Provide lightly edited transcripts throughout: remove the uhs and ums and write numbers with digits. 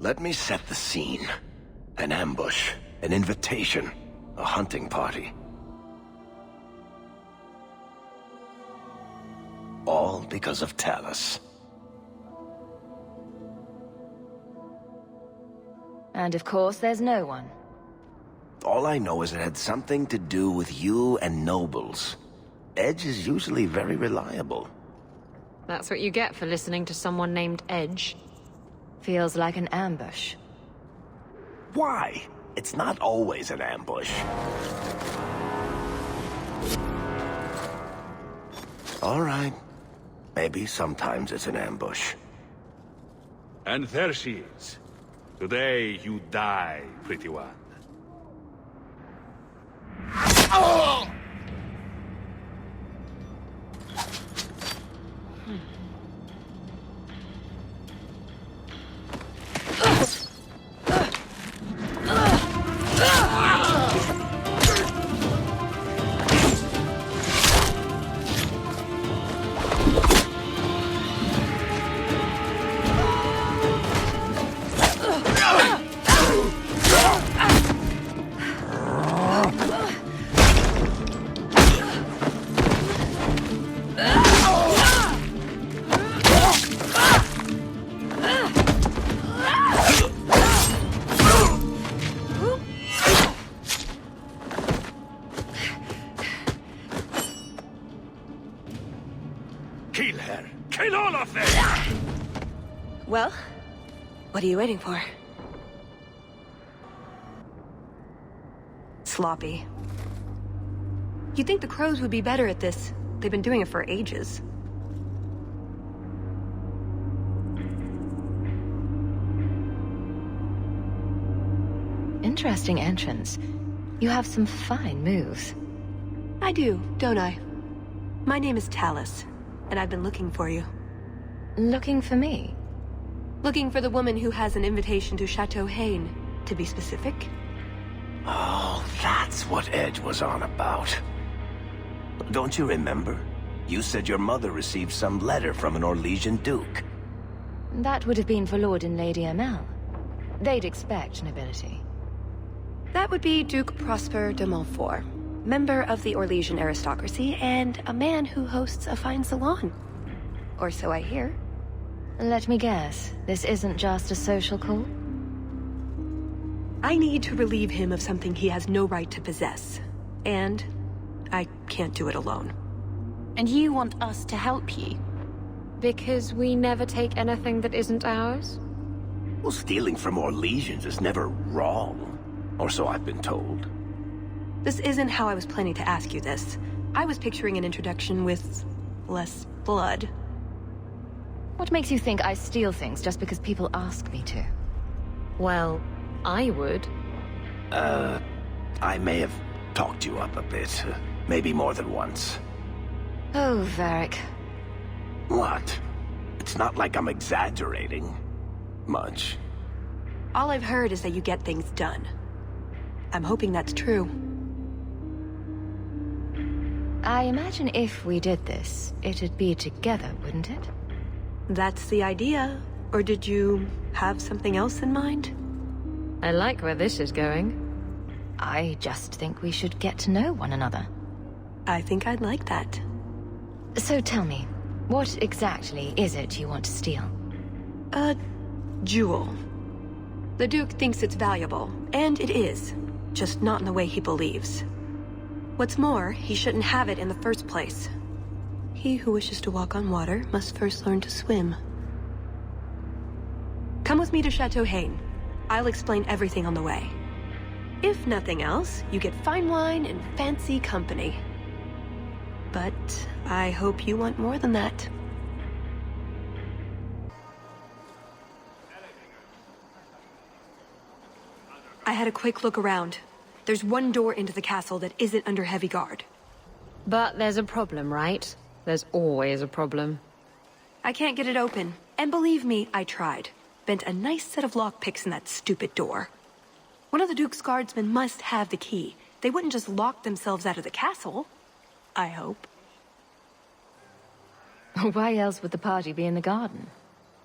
Let me set the scene. An ambush, an invitation, a hunting party. All because of Tallis. And of course, there's no one. All I know is it had something to do with you and nobles. Edge is usually very reliable. That's what you get for listening to someone named Edge. Feels like an ambush. Why? It's not always an ambush. All right. Maybe sometimes it's an ambush. And there she is. Today you die, pretty one. Oh! Kill her! Kill all of them! Well, what are you waiting for? Sloppy. You'd think the crows would be better at this. They've been doing it for ages. Interesting entrance. You have some fine moves. I do, don't I? My name is Tallis, and I've been looking for you. Looking for me? Looking for the woman who has an invitation to Chateau Haine, to be specific. Oh, that's what Edge was on about. Don't you remember? You said your mother received some letter from an Orlesian duke. That would have been for Lord and Lady Amel. They'd expect nobility. That would be Duke Prosper de Montfort, member of the Orlesian aristocracy, and a man who hosts a fine salon. Or so I hear. Let me guess, this isn't just a social call? I need to relieve him of something he has no right to possess. And I can't do it alone. And you want us to help you? Because we never take anything that isn't ours? Well, stealing from Orlesians is never wrong. Or so I've been told. This isn't how I was planning to ask you this. I was picturing an introduction with less blood. What makes you think I steal things just because people ask me to? Well, I would. I may have talked you up a bit. Maybe more than once. Oh, Varric. What? It's not like I'm exaggerating. Much. All I've heard is that you get things done. I'm hoping that's true. I imagine if we did this, it'd be together, wouldn't it? That's the idea. Or did you have something else in mind? I like where this is going. I just think we should get to know one another. I think I'd like that. So tell me, what exactly is it you want to steal? A jewel. The Duke thinks it's valuable, and it is. Just not in the way he believes. What's more, he shouldn't have it in the first place. He who wishes to walk on water must first learn to swim. Come with me to Chateau Haine. I'll explain everything on the way. If nothing else, you get fine wine and fancy company. But I hope you want more than that. I had a quick look around. There's one door into the castle that isn't under heavy guard. But there's a problem, right? There's always a problem. I can't get it open. And believe me, I tried. Bent a nice set of lockpicks in that stupid door. One of the Duke's guardsmen must have the key. They wouldn't just lock themselves out of the castle. I hope. Why else would the party be in the garden?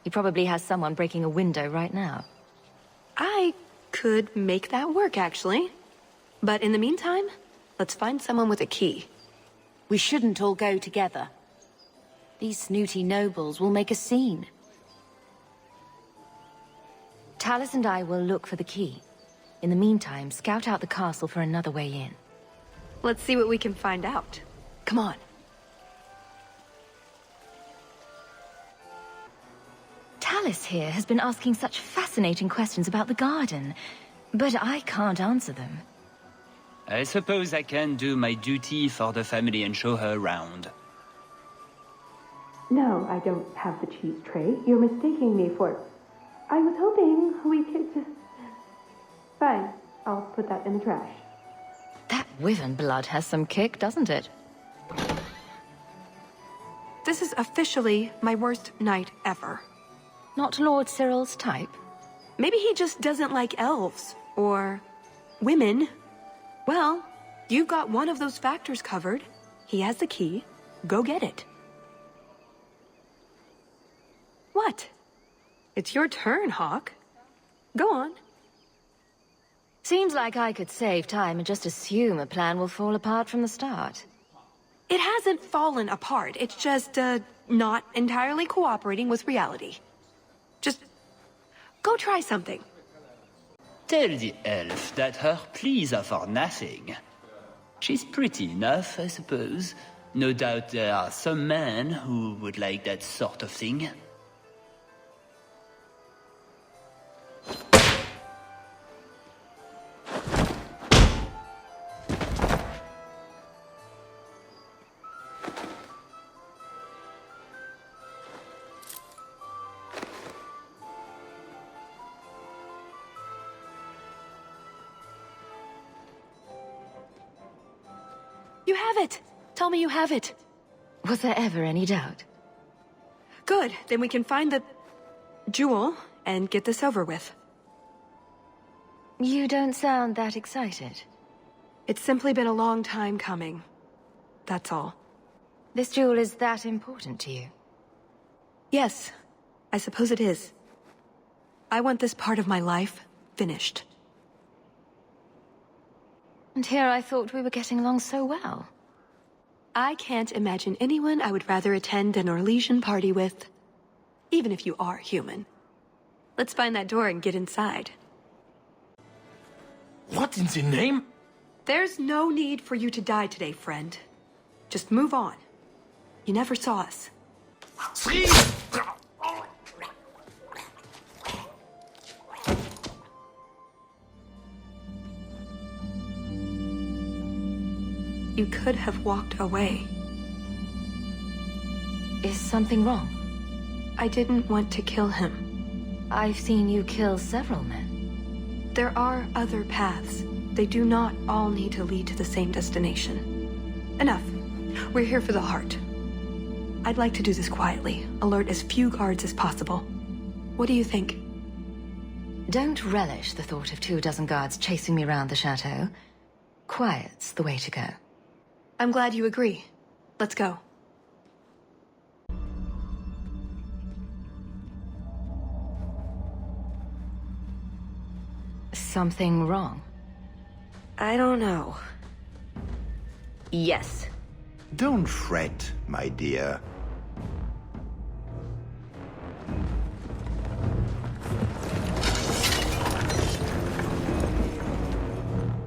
He probably has someone breaking a window right now. I could make that work, actually. But in the meantime, let's find someone with a key. We shouldn't all go together. These snooty nobles will make a scene. Tallis and I will look for the key. In the meantime, scout out the castle for another way in. Let's see what we can find out. Come on. Tallis here has been asking such fascinating questions about the garden, but I can't answer them. I suppose I can do my duty for the family and show her around. No, I don't have the cheese tray. You're mistaking me for... I was hoping we could just... Fine, I'll put that in the trash. That wyvern blood has some kick, doesn't it? This is officially my worst night ever. Not Lord Cyril's type? Maybe he just doesn't like elves. Or... women. Well, you've got one of those factors covered. He has the key. Go get it. What? It's your turn, Hawk. Go on. Seems like I could save time and just assume a plan will fall apart from the start. It hasn't fallen apart. It's just, not entirely cooperating with reality. Just... go try something. Tell the elf that her pleas are for nothing. She's pretty enough, I suppose. No doubt there are some men who would like that sort of thing. You have it! Tell me you have it. Was there ever any doubt? Good, then we can find the... jewel and get this over with. You don't sound that excited. It's simply been a long time coming. That's all. This jewel is that important to you? Yes, I suppose it is. I want this part of my life finished. And here I thought we were getting along so well. I can't imagine anyone I would rather attend an Orlesian party with. Even if you are human. Let's find that door and get inside. What in the name? There's no need for you to die today, friend. Just move on. You never saw us. You could have walked away. Is something wrong? I didn't want to kill him. I've seen you kill several men. There are other paths. They do not all need to lead to the same destination. Enough. We're here for the heart. I'd like to do this quietly, alert as few guards as possible. What do you think? Don't relish the thought of 24 guards chasing me around the chateau. Quiet's the way to go. I'm glad you agree. Let's go. Something wrong? I don't know. Yes. Don't fret, my dear.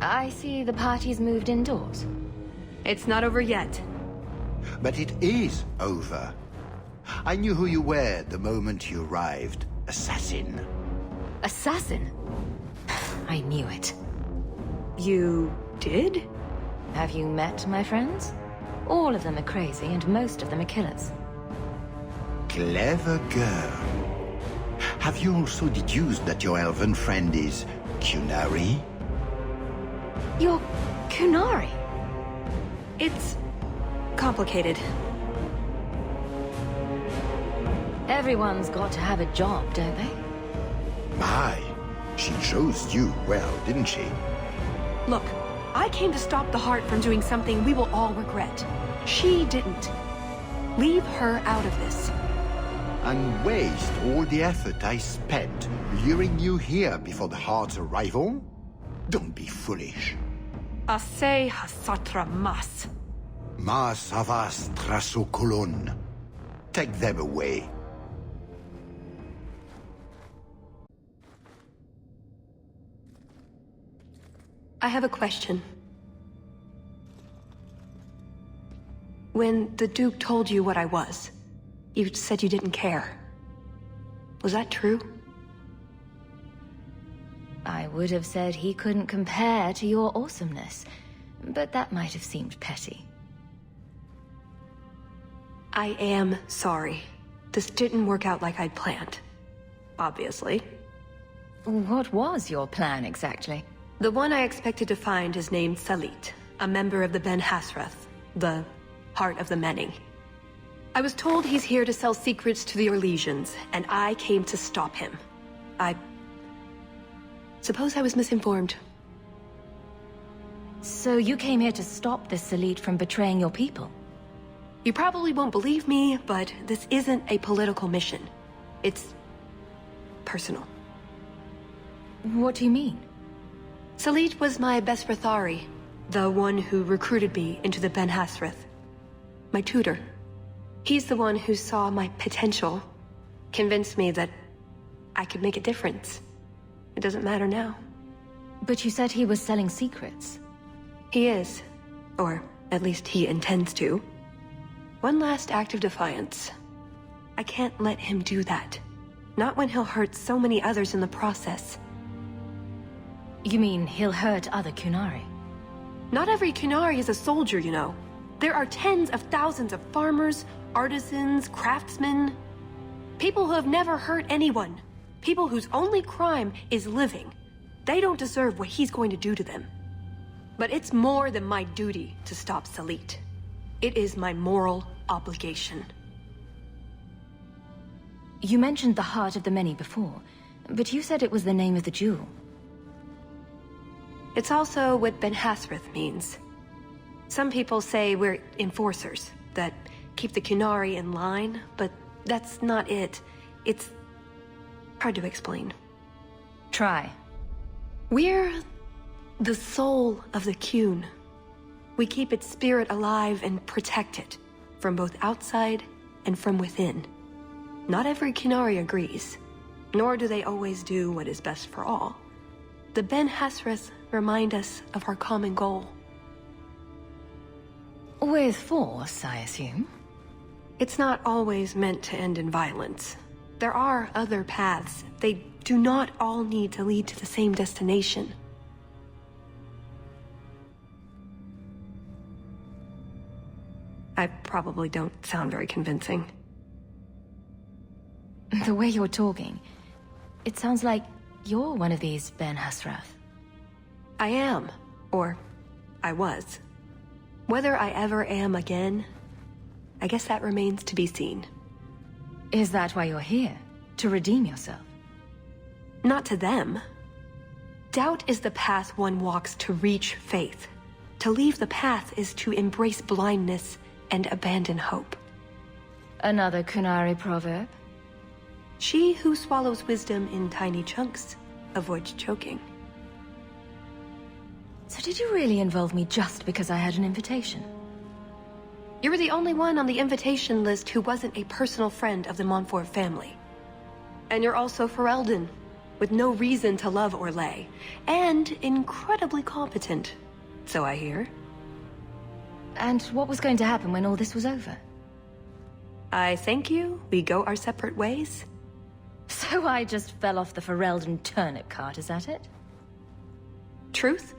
I see the party's moved indoors. It's not over yet. But it is over. I knew who you were the moment you arrived. Assassin. Assassin? I knew it. You did? Have you met my friends? All of them are crazy, and most of them are killers. Clever girl. Have you also deduced that your elven friend is Kunari? You're Kunari? It's complicated. Everyone's got to have a job, don't they? My, she chose you well, didn't she? Look, I came to stop the heart from doing something we will all regret. She didn't. Leave her out of this. and waste all the effort I spent luring you here before the Heart's arrival? Don't be foolish. Ase hasatra mas. Mas havas trasokulon. Take them away. I have a question. When the Duke told you what I was, you said you didn't care. Was that true? I would have said he couldn't compare to your awesomeness, but that might have seemed petty. I am sorry. This didn't work out like I'd planned. Obviously. What was your plan exactly? The one I expected to find is named Salit, a member of the Ben Hasrath, the Heart of the Many. I was told he's here to sell secrets to the Orlesians, and I came to stop him. I suppose I was misinformed. So you came here to stop this Salit from betraying your people? You probably won't believe me, but this isn't a political mission. It's personal. What do you mean? Salit was my best Rathari, the one who recruited me into the Ben Hasrath. My tutor. He's the one who saw my potential, convinced me that I could make a difference. It doesn't matter now. But you said he was selling secrets. He is. Or at least he intends to. One last act of defiance. I can't let him do that. Not when he'll hurt so many others in the process. You mean he'll hurt other Kunari? Not every Kunari is a soldier, you know. There are tens of thousands of farmers, artisans, craftsmen. People who have never hurt anyone. People whose only crime is living. They don't deserve what he's going to do to them. But it's more than my duty to stop Salit. It is my moral obligation. You mentioned the Heart of the Many before, but you said it was the name of the jewel. It's also what Ben Hasrath means. Some people say we're enforcers, that keep the Kunari in line, but that's not it. It's hard to explain. Try. We're the soul of the Kun. We keep its spirit alive and protect it, from both outside and from within. Not every Kunari agrees, nor do they always do what is best for all. The Ben Hasrath remind us of our common goal. With force, I assume? It's not always meant to end in violence. There are other paths. They do not all need to lead to the same destination. I probably don't sound very convincing. The way you're talking, it sounds like you're one of these Ben Hasrath. I am. Or, I was. Whether I ever am again, I guess that remains to be seen. Is that why you're here? To redeem yourself? Not to them. Doubt is the path one walks to reach faith. To leave the path is to embrace blindness and abandon hope. Another Kunari proverb? She who swallows wisdom in tiny chunks avoids choking. So did you really involve me just because I had an invitation? You were the only one on the invitation list who wasn't a personal friend of the Montfort family. And you're also Ferelden, with no reason to love Orlais, and incredibly competent, so I hear. And what was going to happen when all this was over? I thank you, we go our separate ways. So I just fell off the Ferelden turnip cart, is that it? Truth?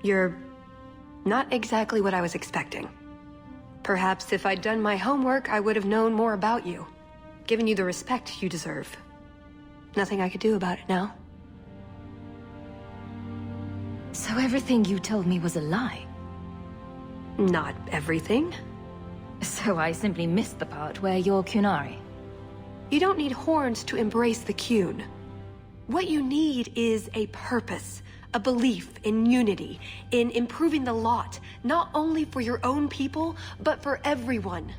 You're not exactly what I was expecting. Perhaps if I'd done my homework, I would have known more about you, given you the respect you deserve. Nothing I could do about it now. So everything you told me was a lie? Not everything. So I simply missed the part where you're Kunari. You don't need horns to embrace the Kun. What you need is a purpose, a belief in unity, in improving the lot, not only for your own people, but for everyone.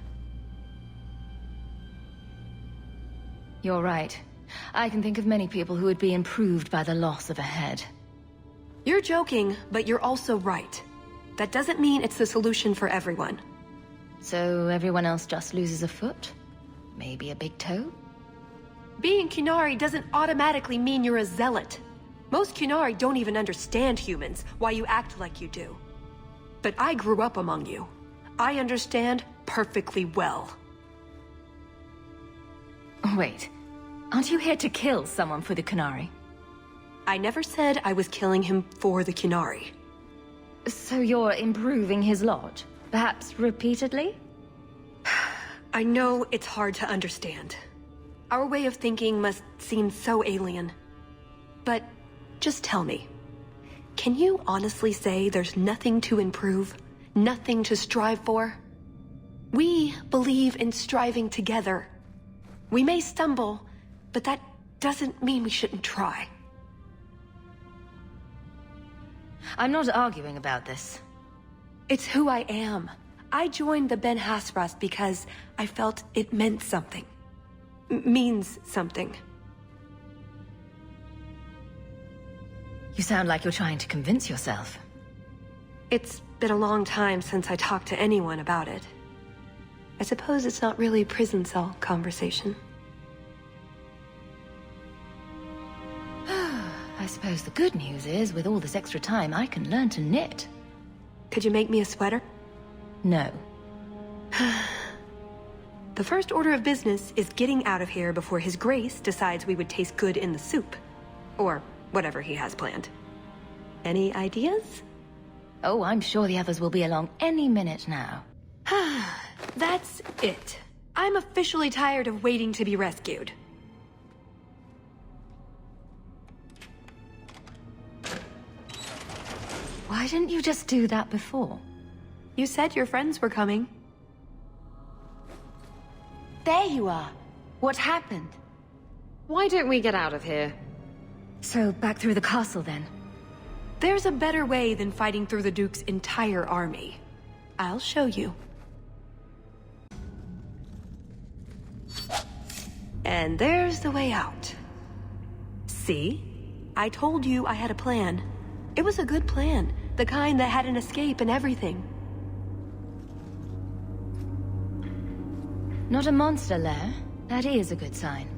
You're right. I can think of many people who would be improved by the loss of a head. You're joking, but you're also right. That doesn't mean it's the solution for everyone. So everyone else just loses a foot? Maybe a big toe? Being Qunari doesn't automatically mean you're a zealot. Most Qunari don't even understand humans, why you act like you do. But I grew up among you. I understand perfectly well. Wait, aren't you here to kill someone for the Qunari? I never said I was killing him for the Qunari. So you're improving his lodge? Perhaps repeatedly? I know it's hard to understand. Our way of thinking must seem so alien. But just tell me, can you honestly say there's nothing to improve? Nothing to strive for? We believe in striving together. We may stumble, but that doesn't mean we shouldn't try. I'm not arguing about this. It's who I am. I joined the Ben Hasras because I felt it meant something. Means something. You sound like you're trying to convince yourself. It's been a long time since I talked to anyone about it. I suppose it's not really prison cell conversation. I suppose the good news is, with all this extra time, I can learn to knit. Could you make me a sweater? No. The first order of business is getting out of here before His Grace decides we would taste good in the soup. Or whatever he has planned. Any ideas? Oh, I'm sure the others will be along any minute now. That's it. I'm officially tired of waiting to be rescued. Why didn't you just do that before? You said your friends were coming. There you are. What happened? Why don't we get out of here? So, back through the castle then? There's a better way than fighting through the Duke's entire army. I'll show you. And there's the way out. See? I told you I had a plan. It was a good plan. The kind that had an escape and everything. Not a monster lair. That is a good sign.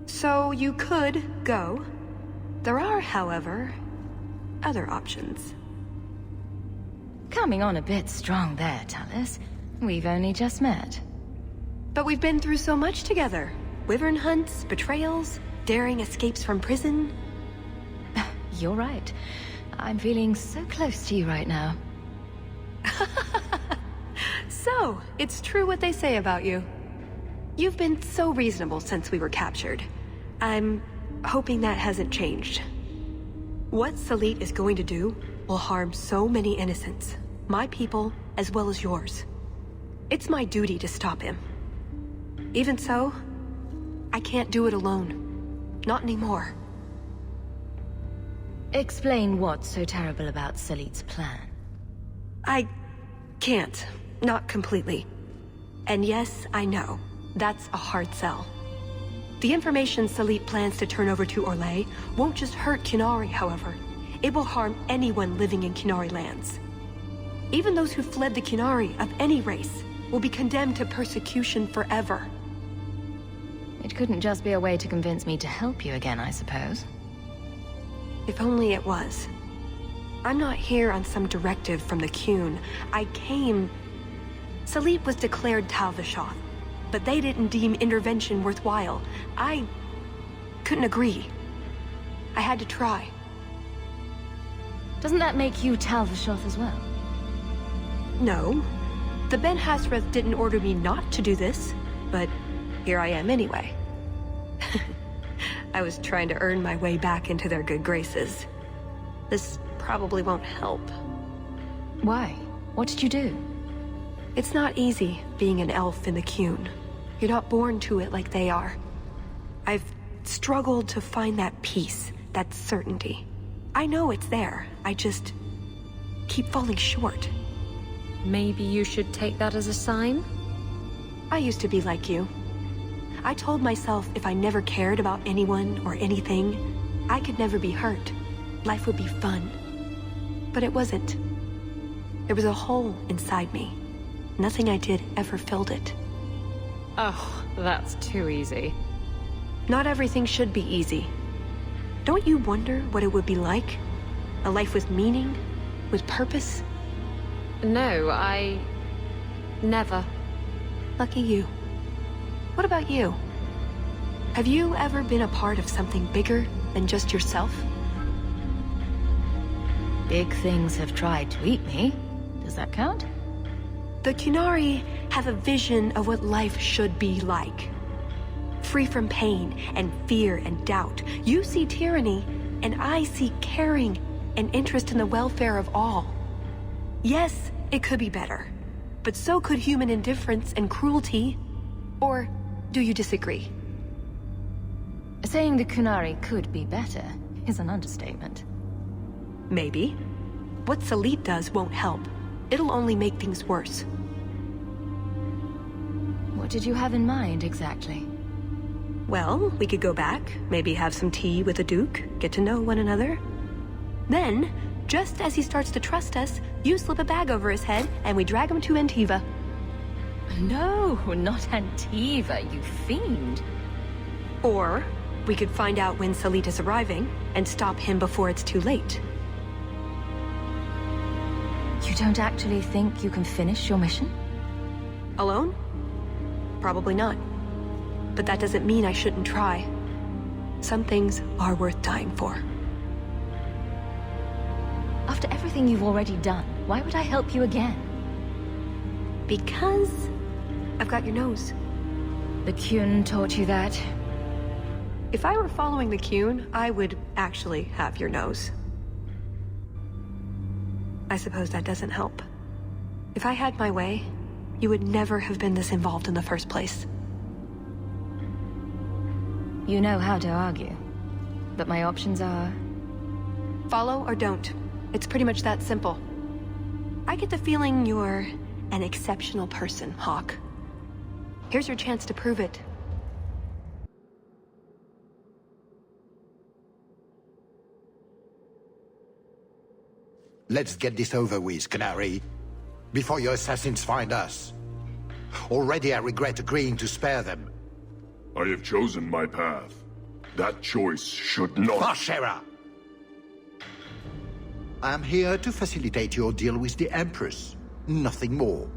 So you could go. There are, however, other options. Coming on a bit strong there, Tallis. We've only just met. But we've been through so much together. Wyvern hunts, betrayals, daring escapes from prison. You're right. I'm feeling so close to you right now. So, it's true what they say about you. You've been so reasonable since we were captured. I'm hoping that hasn't changed. What Salit is going to do will harm so many innocents. My people, as well as yours. It's my duty to stop him. Even so, I can't do it alone. Not anymore. Explain what's so terrible about Salit's plan. I can't. Not completely. And yes, I know. That's a hard sell. The information Salit plans to turn over to Orlais won't just hurt Qunari, however. It will harm anyone living in Qunari lands. Even those who fled the Qunari of any race will be condemned to persecution forever. It couldn't just be a way to convince me to help you again, I suppose. If only it was. I'm not here on some directive from the Qun. I came... Salit was declared Tallis, but they didn't deem intervention worthwhile. I couldn't agree. I had to try. Doesn't that make you Tallis as well? No. The Ben Hasrath didn't order me not to do this, but here I am anyway. I was trying to earn my way back into their good graces. This probably won't help. Why? What did you do? It's not easy being an elf in the Qun. You're not born to it like they are. I've struggled to find that peace, that certainty. I know it's there, I just keep falling short. Maybe you should take that as a sign? I used to be like you. I told myself if I never cared about anyone or anything, I could never be hurt. Life would be fun. But it wasn't. There was a hole inside me. Nothing I did ever filled it. Oh, that's too easy. Not everything should be easy. Don't you wonder what it would be like? A life with meaning? With purpose? No, I... never. Lucky you. What about you? Have you ever been a part of something bigger than just yourself? Big things have tried to eat me. Does that count? The Qunari have a vision of what life should be like. Free from pain and fear and doubt. You see tyranny, and I see caring and interest in the welfare of all. Yes, it could be better, but so could human indifference and cruelty. Or do you disagree? Saying the Qunari could be better is an understatement. Maybe. What Salit does won't help. It'll only make things worse. What did you have in mind, exactly? Well, we could go back, maybe have some tea with the Duke, get to know one another. Then, just as he starts to trust us, you slip a bag over his head, and we drag him to Antiva. No, not Antiva, you fiend. Or, we could find out when Salit is arriving, and stop him before it's too late. You don't actually think you can finish your mission? Alone? Probably not. But that doesn't mean I shouldn't try. Some things are worth dying for. After everything you've already done, why would I help you again? Because I've got your nose. The Qun taught you that? If I were following the Qun, I would actually have your nose. I suppose that doesn't help. If I had my way, you would never have been this involved in the first place. You know how to argue. But my options are... Follow or don't. It's pretty much that simple. I get the feeling you're an exceptional person, Hawk. Here's your chance to prove it. Let's get this over with, Canary, before your assassins find us. Already I regret agreeing to spare them. I have chosen my path. That choice should not... Marshera! I'm here to facilitate your deal with the Empress. Nothing more.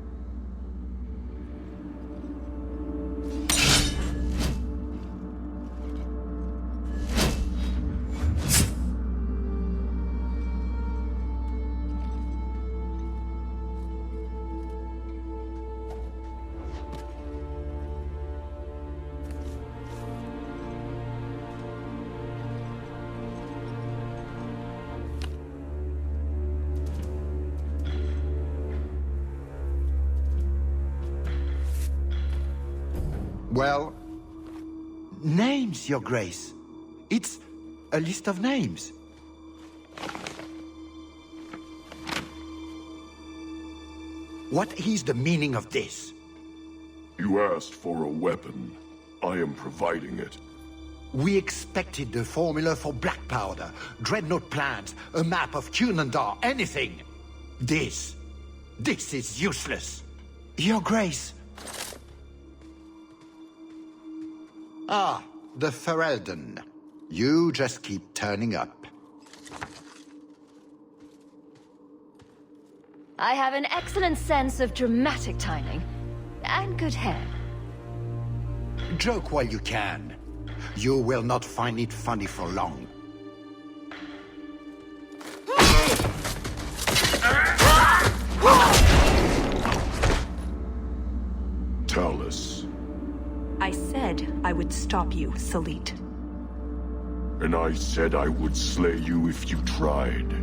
Well, names, Your Grace. It's a list of names. What is the meaning of this? You asked for a weapon. I am providing it. We expected the formula for black powder, dreadnought plans, a map of Cunandar, anything. This is useless. Your Grace. Ah, the Ferelden. You just keep turning up. I have an excellent sense of dramatic timing. And good hair. Joke while you can. You will not find it funny for long. Tallis. I said I would stop you, Salit. And I said I would slay you if you tried.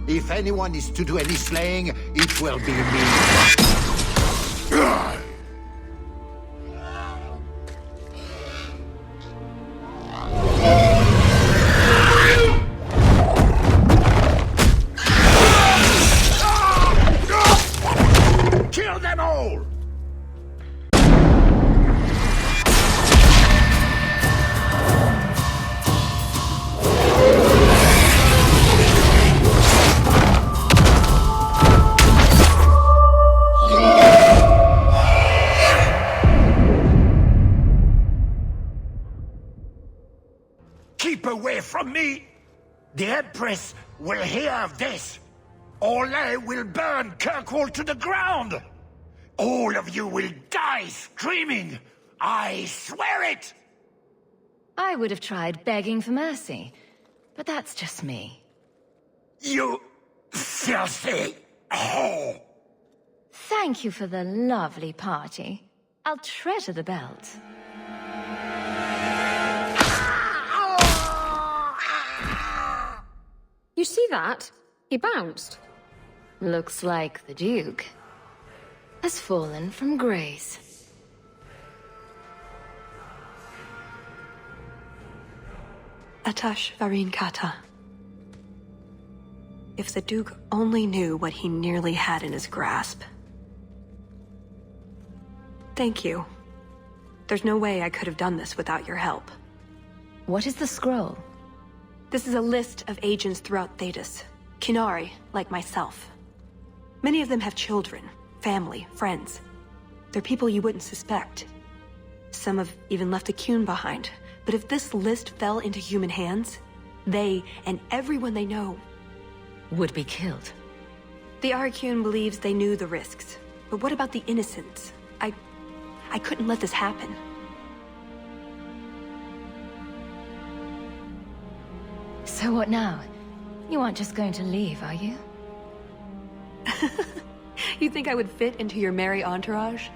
If anyone is to do any slaying, it will be me. Kill them all! from me! The Empress will hear of this! Orlais will burn Kirkwall to the ground! All of you will die screaming! I swear it! I would have tried begging for mercy, but that's just me. You filthy whore! Thank you for the lovely party. I'll treasure the belt. You see that? He bounced. Looks like the Duke has fallen from grace. Atash Varin Kata. If the Duke only knew what he nearly had in his grasp. Thank you. There's no way I could have done this without your help. What is the scroll? This is a list of agents throughout Thetis. Kinari, like myself. Many of them have children, family, friends. They're people you wouldn't suspect. Some have even left a Qun behind. But if this list fell into human hands, they and everyone they know Would be killed. The Arcune believes they knew the risks. But what about the innocents? I couldn't let this happen. So what now? You aren't just going to leave, are you? You think I would fit into your merry entourage?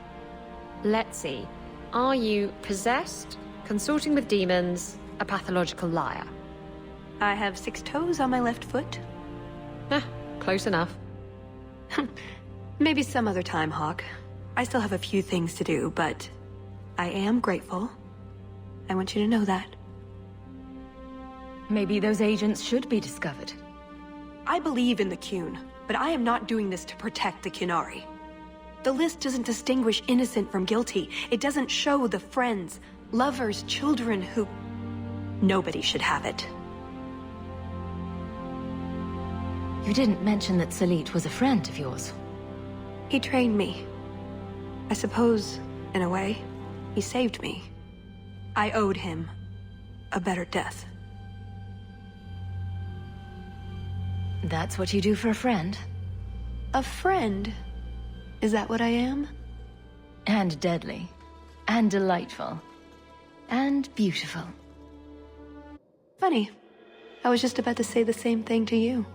Let's see. Are you possessed, consorting with demons, a pathological liar? I have 6 toes on my left foot. Close enough. Maybe some other time, Hawk. I still have a few things to do, but I am grateful. I want you to know that. Maybe those agents should be discovered. I believe in the Qun, but I am not doing this to protect the Qunari. The list doesn't distinguish innocent from guilty. It doesn't show the friends, lovers, children who... Nobody should have it. You didn't mention that Salit was a friend of yours. He trained me. I suppose, in a way, he saved me. I owed him a better death. That's what you do for a friend? A friend? Is that what I am? And deadly. And delightful. And beautiful. Funny. I was just about to say the same thing to you.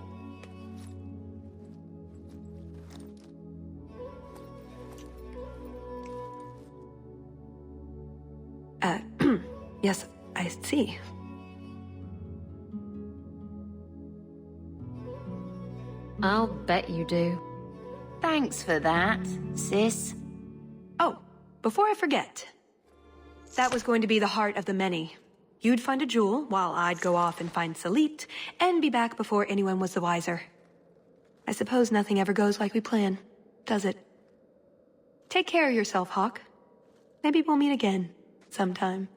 Yes, I see. I'll bet you do. Thanks for that, sis. Oh, before I forget. That was going to be the heart of the many. You'd find a jewel, while I'd go off and find Salit, and be back before anyone was the wiser. I suppose nothing ever goes like we plan, does it? Take care of yourself, Hawk. Maybe we'll meet again, sometime.